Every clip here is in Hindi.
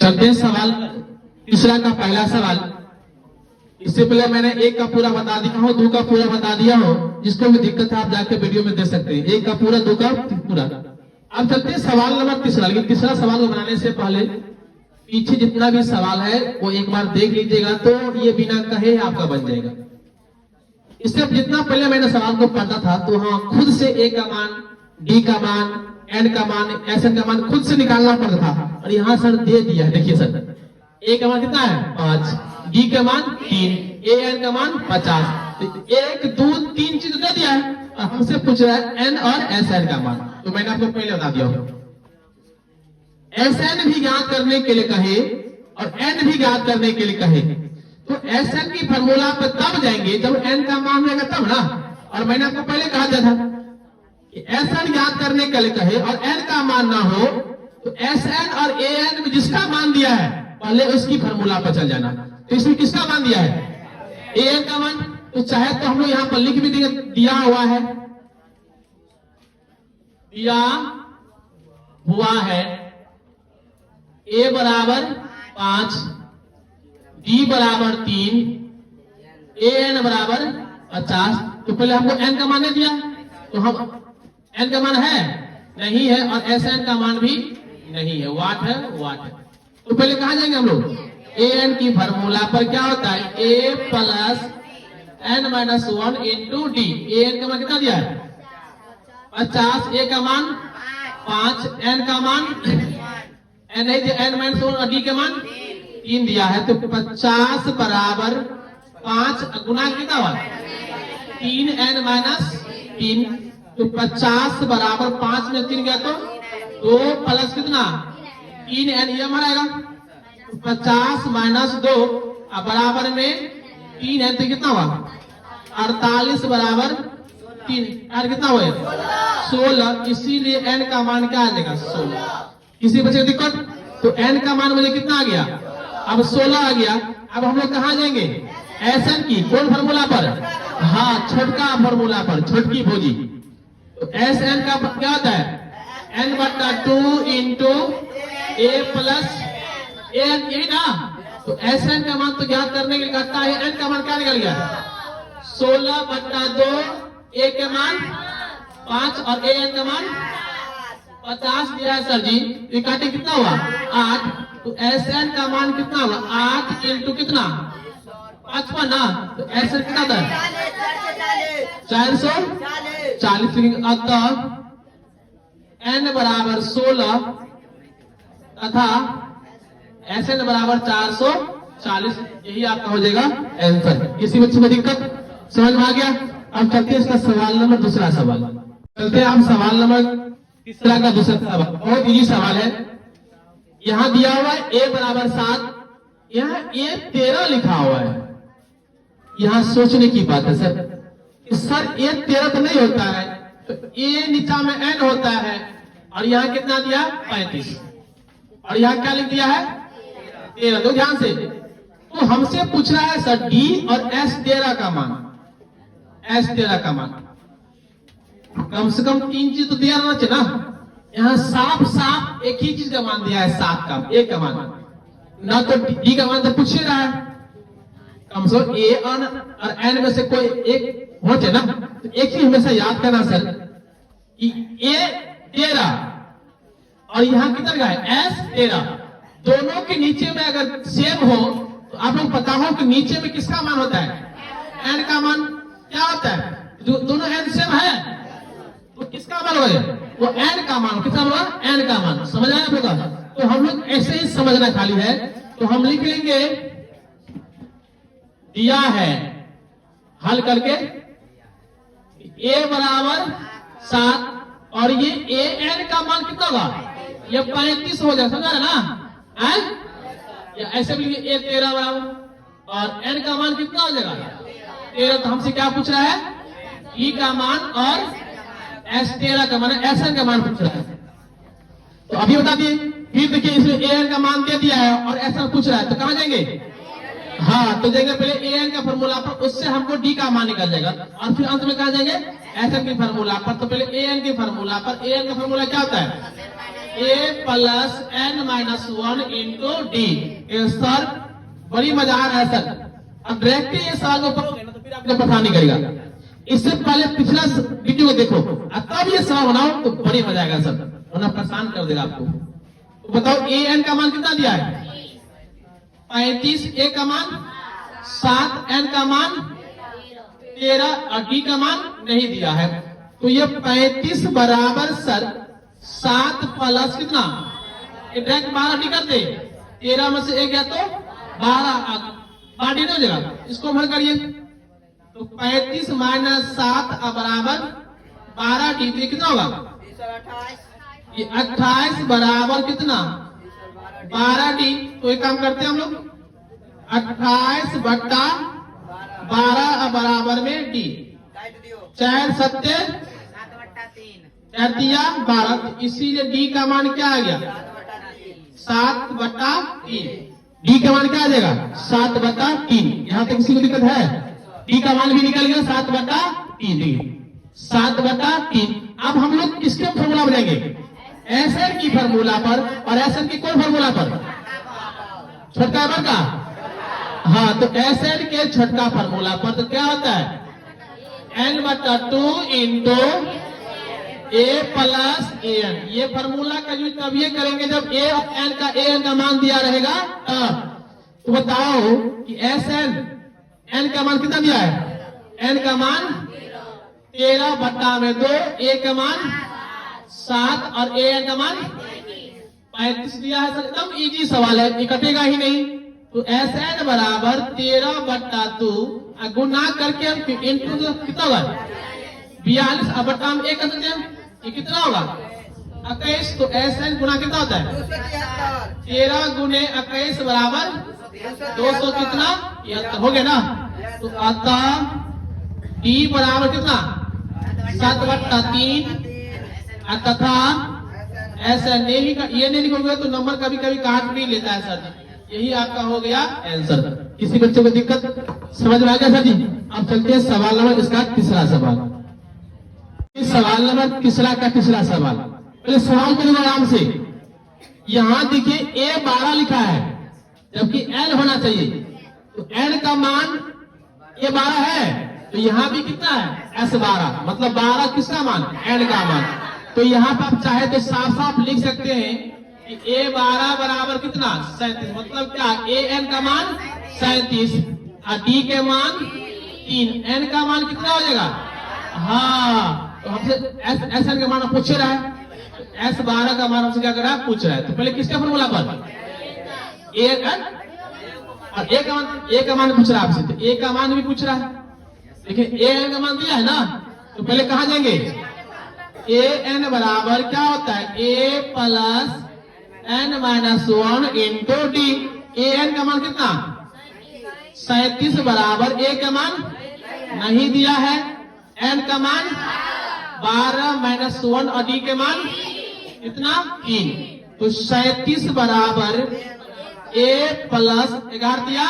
चलते हैं सवाल तीसरा का पहला सवाल। इससे पहले मैंने एक का पूरा बता दिया हो, दो का पूरा बता दिया हो, जिसको भी दिक्कत है आप जाके वीडियो में दे सकते हैं। एक का पूरा, दो का पूरा। अब चलते हैं सवाल नंबर तीसरा। लेकिन तीसरा सवाल को बनाने से पहले पीछे जितना भी सवाल है वो एक बार देख लीजिएगा, तो ये बिना कहे आपका बन जाएगा। इससे जितना पहले मैंने सवाल को पढ़ा था तो हाँ, खुद से ए का मान, डी का मान, एन का मान, एस एन का मान खुद से निकालना पड़ता था। और यहाँ सर दे दिया है, देखिए सर, ए का मान कितना है 5, डी का मान 3, ए एन का मान 50। तो 1, 2, 3 चीज दे दिया है और हमसे पूछ रहा है एन और एस एन का मान। तो मैंने आपको पहले बता दिया हूँ, एस एन भी ज्ञात करने के लिए कहे और एन भी ज्ञात करने के लिए कहे तो एस एन की फॉर्मूला पर तब जाएंगे जब एन का मान रहेगा तब ना। और मैंने आपको पहले कहा था कि एस एन ज्ञात करने के लिए कहे और एन का मान ना हो तो एस एन और ए एन में जिसका मान दिया है पहले उसकी फॉर्मूला पर चल जाना। तो इसमें किसका मान दिया है? ए एन का मान। तो चाहे तो हम लोग यहां पर लिख भी दिया हुआ है, दिया हुआ है ए बराबर 5, डी बराबर 3, ए एन बराबर 50। तो पहले हमको एन का मान नहीं दिया, तो हम एन का मान है नहीं है और एस एन का मान भी नहीं है, वाट है वाट है। तो पहले कहां जाएंगे हम लोग? ए एन की फॉर्मूला पर क्या होता है? A plus n minus 1 into d. A n का मान कितना दिया है 50, ए का मान 5, एन का मान एन है एन माइनस 1 और डी का मान 3 दिया है। तो 50 बराबर 5 गुना कितना हुआ 3 एन माइनस 3। तो 50 बराबर 5 में 3 गया तो 2 प्लस कितना 3 एन, ये हमारा आएगा 50 माइनस 2 बराबर में 3 एन। तो कितना हुआ 48 बराबर 3 एन कितना हुआ 16। इसीलिए एन का मान क्या आ जाएगा 16। किसी बच्चे को दिक्कत? तो एन का मान मुझे कितना आ गया अब 16 आ गया। अब हम लोग कहां जाएंगे? एस एन की कौन फॉर्मूला पर? हाँ, छोटका फॉर्मूला पर, छोटकी भोजी। तो एस एन का क्या होता है एन बटा 2 इंटू ए प्लस एन, यही ना। तो एस एन का मान तो ज्ञात करने के लिए कहता है एन का मान क्या निकल गया 16 बटा 2, ए के मान 5 और ए एन का मान 50 दिया है सर जी। ये काटे कितना हुआ 8। तो एस एन का मान कितना हुआ 8 इंटू कितना 55 ना। तो एस एन कितना था 440। अतः एन बराबर 16 तथा एस एन बराबर 440। यही आपका हो जाएगा आंसर। किसी बच्चे में दिक्कत समझ में आ गया? अब चलते हैं इसका सवाल नंबर दूसरा सवाल। चलते हैं आप सवाल नंबर तीसरा का दूसरा सवाल। बहुत इजी सवाल है। यहां दिया हुआ है ए बराबर 7, यहाँ ए 13 लिखा हुआ है। यहां सोचने की बात है सर, सर ए 13 तो नहीं होता है, तो ए नीचा में एन होता है और यहाँ कितना दिया 35 और यहाँ क्या लिख दिया है 13। तो ध्यान से, तो हमसे पूछ रहा है सर डी और एस 13 का मान, एस 13 का मान। कम से कम 3 चीज तो दिया रहना चाहिए ना। यहाँ साफ साफ एक ही चीज का मान दिया है 7 का, एक का मान ना। तो डी का मान तो पूछ ही रहा है, कम से कम ए और एन में से कोई एक हो जाए ना। तो एक ही हमेशा याद करना सर कि ए 13 और यहाँ कितना का है एस 13। दोनों के नीचे में अगर सेम हो तो आप लोग पता हो कि नीचे में किसका मान होता है एन का मान क्या होता है। जो दोनों एन सेम है तो किसका मान होगा वो एन का मान। कितना होगा एन का मान। समझ आया होगा? तो हम लोग ऐसे ही समझना खाली है। तो हम लिख लेंगे दिया है हल करके ए बराबर 7 और ये ए एन का मान कितना होगा ये 35 हो जाए। समझा ना? या ऐसे भी ए 13 बराबर और एन का मान कितना हो जाएगा 13। तो हमसे क्या पूछ रहा है ई का मान और एस 13 का मान, एस एन का मान पूछ रहा है। तो अभी बता दिए। फिर देखिए इसमें ए एन का मान दे दिया है और एस एन पूछ रहा है, तो कहां जाएंगे? हाँ, तो जाएंगे पहले ए एन का फॉर्मूला पर, उससे हमको डी का मान निकल जाएगा और फिर अंत में कहा जाएंगे एस एन की फॉर्मूला पर। तो पहले ए एन की फॉर्मूला पर, ए एन का फॉर्मूला क्या होता है a plus n minus 1 into d. Sir बड़ी मजेदार है सर। अब डायरेक्ट ये सवाल को पढ़ोगे ना तो फिर आपको परेशान नहीं करेगा। इससे पहले पिछला वीडियो को देखो तब ये सवाल बनाओ तो बड़ी मजा आएगा सर, वरना परेशान कर देगा आपको। तो बताओ ए एन का मान कितना दिया है? 35, ए का मान 7, एन का मान 13 और डी का मान नहीं दिया है। तो ये 35 बराबर सर 7 प्लस कितना, डायरेक्ट 12 डी करते, 13 में से 1 गया तो 12 बाडी नहीं हो जाएगा, इसको भर करिए तो 35 माइनस 7 बराबर 12 डी। तो कितना होगा? ये 28 बराबर कितना 12 डी। तो एक काम करते हैं हम लोग 28 बट्टा 12 बराबर में डी, 4 सत्ते 4 दिया 12। तो इसीलिए डी का मान क्या आ गया? 7 बट्टा 3। डी का मान क्या आ जाएगा? 7 बट्टा 3। यहां तक किसी को दिक्कत है? डी का मान भी निकल गया 7 बट्टा 3। 7 बट्टा 3। अब हम लोग किसके फॉर्मूला बनाएंगे? एसएन की फॉर्मूला पर। और एसएन की कौन फॉर्मूला पर? छठा नंबर का। हाँ, तो एसएन के छठा फॉर्मूला पर तो क्या होता है? एन बट्टा 2 into A plus A N. ये फॉर्मूला का यूज तब ये करेंगे जब ए और एन का मान दिया रहेगा तब। तो बताओ कि एस एन का मान कितना दिया है? एन का मान 13 बट्टा में 2, ए का मान 7 और ए एन का मान 35 दिया है सर। एकदम इजी सवाल है, ये कटेगा ही नहीं। तो एस एन बराबर 13 बट्टा 2 गुना करके इंटू कितना होगा? 42 अब बट्टा में 1 कर सकते हैं, ये कितना होगा? 21। तो एस एन गुना कितना होता है? 13 गुने 21 बराबर 200 कितना? 73 हो गया ना। तो अतः डी बराबर कितना? 7 बट्टा 3 तथा एस एन। ये नहीं लिखोगे तो नंबर कभी कभी काट भी लेता है सर जी। यही आपका हो गया आंसर। किसी बच्चे को दिक्कत समझ में आ गया सर जी? अब चलते हैं सवाल नंबर इसका तीसरा सवाल। इस सवाल नंबर तीसरा का तीसरा सवाल, पहले सवाल करें आराम से। यहां देखिए ए 12 लिखा है जबकि एन होना चाहिए। तो एन का मान ए 12 है, तो यहां भी कितना है? एस 12। मतलब 12 किसका मान? एन का मान। तो यहां पर आप चाहे तो साफ साफ लिख सकते हैं कि ए 12 बराबर कितना? 37। मतलब क्या? ए एन का मान 37 और डी के मान 3। एन का मान कितना हो जाएगा? हाँ, तो हमसे एस एन का मान पूछ रहा है, एस 12 का मान हमसे क्या कर रहा है? पूछ रहा है। तो पहले किसका फॉर्मूला पर? ए एन और ए का मान पूछ रहा है आपसे, तो ए का मान भी पूछ रहा है। देखिए ए एन का मान दिया है ना, तो पहले कहां जाएंगे? ए एन बराबर क्या होता है? A plus n minus 1 into d. A n का मान कितना? 37 बराबर ए का मान नहीं दिया है, एन का मान 12 माइनस 1 और डी के मान कितना? 3। तो 37 बराबर ए प्लस 11 दिया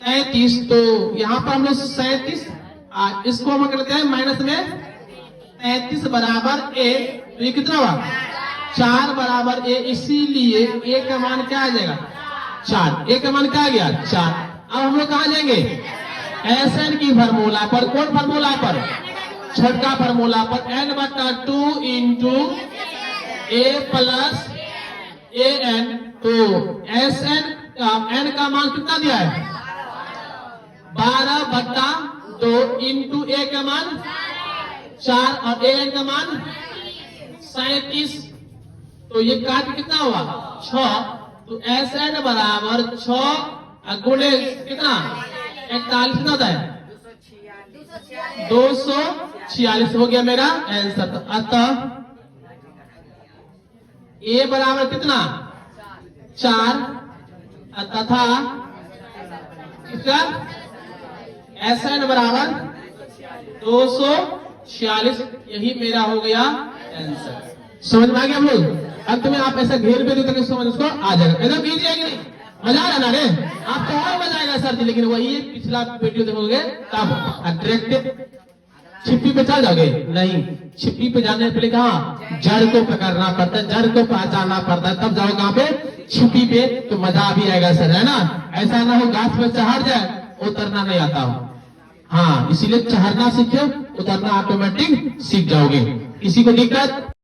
33। तो यहां पर हम लोग 37 इसको हम करते हैं माइनस में 33 बराबर ए। तो ये कितना हुआ? 4 बराबर ए। इसीलिए ए का मान क्या आ जाएगा? 4। ए का मान क्या आ गया? 4। अब हम लोग कहां जाएंगे? एस एन की फॉर्मूला पर। कौन फॉर्मूला पर? छठा फॉर्मूला पर। एन बट्टा 2 into A plus A N. तो एस एन का मान कितना दिया है? 12 बट्टा 2 इंटू ए का मान 4 और ए एन का मान 37। तो ये काट कितना हुआ? 6। तो एस एन बराबर 6 गुणे कितना? 41 कितना होता है? 246 हो गया मेरा आंसर। अतः ए बराबर कितना? 4 तथा इसका एस एन बराबर 246। यही मेरा हो गया आंसर। समझ में आ गया हम लोग? अब तुम्हें आप ऐसा घेर पे दो समझ उसको आ जाएगा। एकदम इजी है कि नहीं? मजा आ रहा ना रे? आपको और मजा आएगा सर जी। लेकिन वही पिछला वीडियो देखोगे तब डायरेक्ट छिप्पी पे चल जाओगे? नहीं, छिप्पी पे जाने से पहले कहा जड़ को पकड़ना पड़ता है, जड़ को पहचानना पड़ता है, तब जाओ कहाँ पे? छिप्पी पे। तो मजा भी आएगा सर, है ना? ऐसा ना हो गाछ पे चढ़ जाए, उतरना नहीं आता हो। हाँ, इसीलिए चढ़ना सीखे, उतरना ऑटोमेटिक सीख जाओगे। किसी को दिक्कत?